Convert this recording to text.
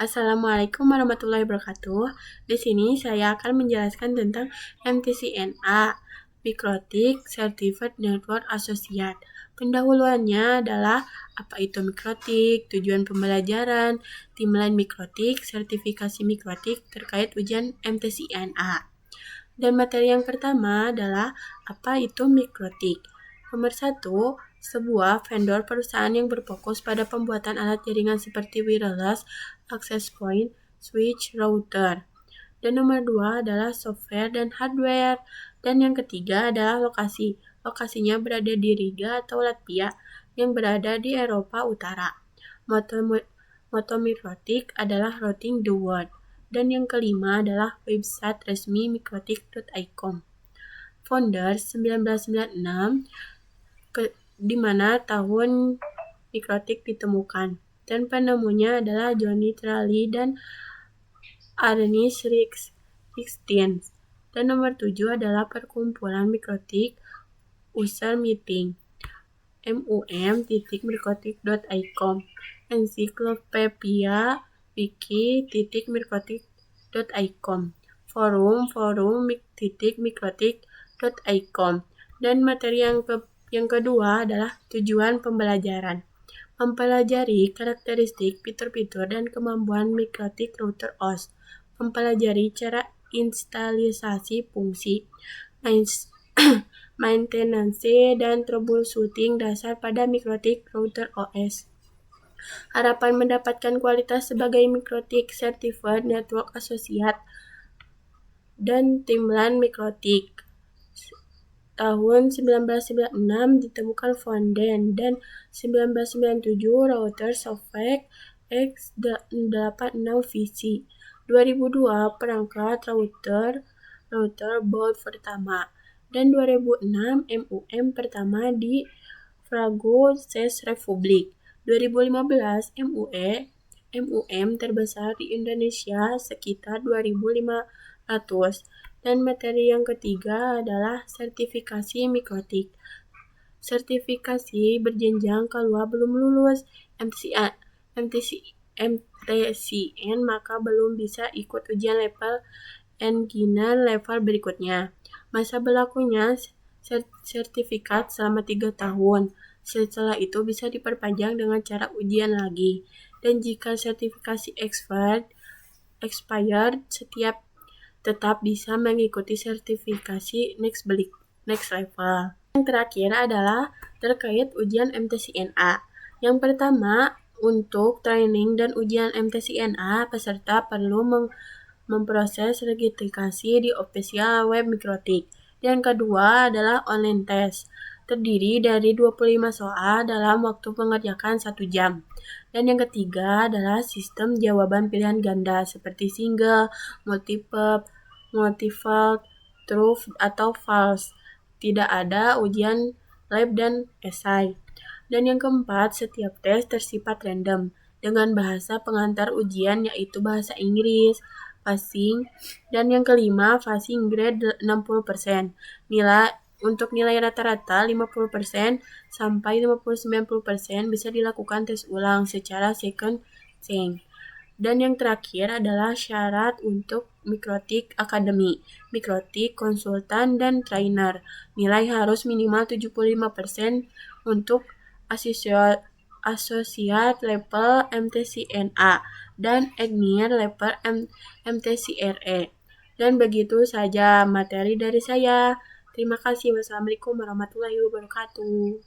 Assalamualaikum warahmatullahi wabarakatuh. Di sini saya akan menjelaskan tentang MTCNA, Mikrotik Certified Network Associate. Pendahuluannya adalah apa itu mikrotik, tujuan pembelajaran, timeline mikrotik, sertifikasi mikrotik terkait ujian MTCNA. Dan materi yang pertama adalah apa itu mikrotik. Nomor 1, sebuah vendor perusahaan yang berfokus pada pembuatan alat jaringan seperti wireless, access point, switch, router. Dan nomor 2 adalah software dan hardware. Dan yang ketiga adalah lokasi. Lokasinya berada di Riga atau Latvia yang berada di Eropa Utara. Moto mikrotik adalah routing the world. Dan yang kelima adalah website resmi mikrotik.icom. Founder 1996, di mana tahun mikrotik ditemukan. Dan penemunya adalah Johnny Trulli dan Ernest Rixtian. Dan nomor 7 adalah perkumpulan mikrotik user meeting mum.mikrotik.icom, ensiklopedia wiki.mikrotik.icom, forum.mikrotik.icom. Dan materi yang kedua adalah tujuan pembelajaran. Mempelajari karakteristik fitur-fitur dan kemampuan mikrotik router OS. Mempelajari cara instalisasi fungsi, maintenance dan troubleshooting dasar pada mikrotik router OS. Harapan mendapatkan kualitas sebagai mikrotik Certified Network Associate dan timeline mikrotik. Tahun 1996 ditemukan Fonden dan 1997 router Softex X86VC. 2002 perangkat router board pertama. Dan 2006 MUM pertama di Prago, Czech Republic. 2015 MUM terbesar di Indonesia sekitar 2.500. Dan materi yang ketiga adalah sertifikasi mikrotik. Sertifikasi berjenjang kalau belum lulus MTCN maka belum bisa ikut ujian level engineer level berikutnya. Masa berlakunya sertifikat selama 3 tahun. Setelah itu bisa diperpanjang dengan cara ujian lagi. Dan jika sertifikasi expired, tetap bisa mengikuti sertifikasi next level. Yang terakhir adalah terkait ujian MTCNA. Yang pertama, untuk training dan ujian MTCNA, peserta perlu memproses registrasi di official web Mikrotik. Yang kedua adalah online test, terdiri dari 25 soal dalam waktu mengerjakan 1 jam. Dan yang ketiga adalah sistem jawaban pilihan ganda seperti single, multiple, true atau false. Tidak ada ujian lab dan esai. Dan yang keempat, setiap tes bersifat random dengan bahasa pengantar ujian yaitu bahasa Inggris, passing. Dan yang kelima, passing grade 60%. Untuk nilai rata-rata 50% sampai 50-90% bisa dilakukan tes ulang secara second chance. Dan yang terakhir adalah syarat untuk Mikrotik Academy, Mikrotik Konsultan dan Trainer. Nilai harus minimal 75% untuk Associate level MTCNA dan Engineer level MTCRE. Dan begitu saja materi dari saya. Terima kasih. Wassalamualaikum warahmatullahi wabarakatuh.